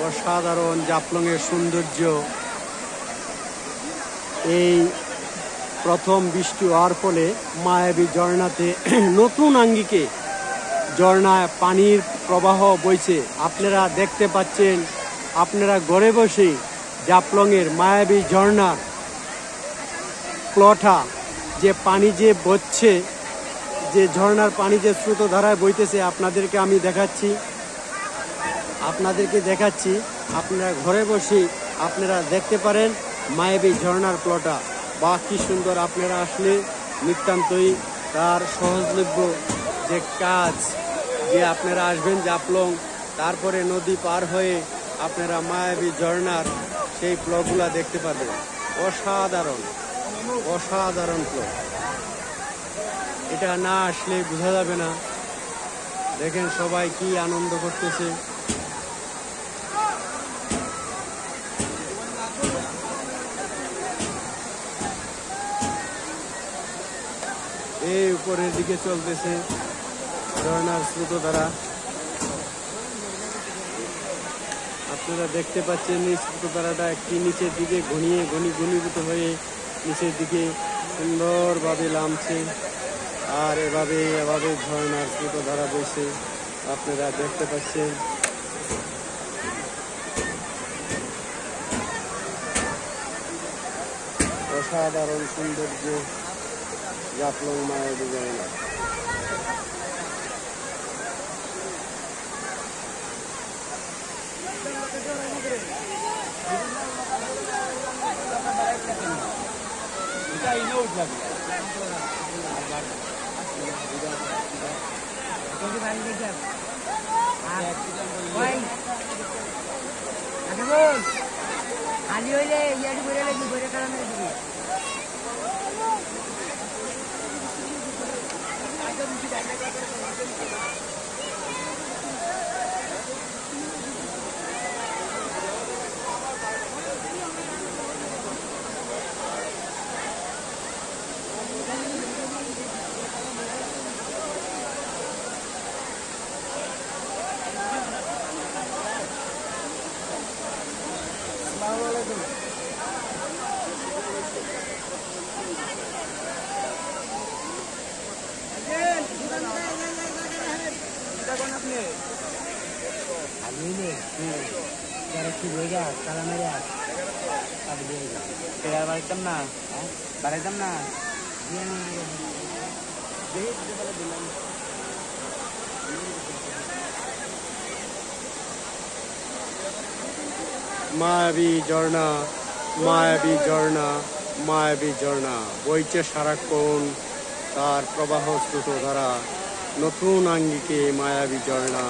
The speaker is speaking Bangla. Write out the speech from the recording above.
অসাধারণ জাফলংয়ের সৌন্দর্য। এই প্রথম বৃষ্টি হওয়ার ফলে মায়াবী ঝর্ণাতে নতুন আঙ্গিকে ঝর্ণায় পানির প্রবাহ বইছে। আপনারা দেখতে পাচ্ছেন, আপনারা ঘরে বসে জাফলংয়ের মায়াবী ঝর্ণার প্লটা যে পানি যে বচ্ছে, যে ঝর্ণার পানি যে স্রোতধারায় বইতেছে আপনাদেরকে আমি দেখাচ্ছি। আপনারা ঘরে বসে আপনারা দেখতে পারেন মায়াবী ঝর্ণার প্লটা। বা কি সুন্দর! আপনারা আসলে নিতান্তই তার সহজলভ্য যে কাজ, যে আপনারা আসবেন জাফলং, তারপরে নদী পার হয়ে আপনারা মায়াবী ঝর্ণার সেই প্লগুলা দেখতে পাবেন। অসাধারণ প্ল। এটা না আসলে বোঝা যাবে না। দেখেন সবাই কি আনন্দ করতেছে। এই উপরের দিকে চলতেছে ঝর্ণার স্রোতধারা। আপনারা দেখতে পাচ্ছেন এই স্রোতধারাটা একটি নিচের দিকে ঘনীভূত হয়ে নিচের দিকে সুন্দরভাবে নামছে। আর এভাবে ঝর্ণার স্রোতধারা বইছে, আপনারা দেখতে পাচ্ছেন। অসাধারণ সৌন্দর্য জাফলং মায়াবী ঝর্ণা। আলি হইলে ইয়ারি করে লাগি করে কারণে দিবি বাড়াইতাম না মায়াবী ঝর্ণা বইছে সারাক্ষণ তার প্রবাহ স্রোতধারা। নতুন আঙ্গিকে মায়াবী ঝর্ণা।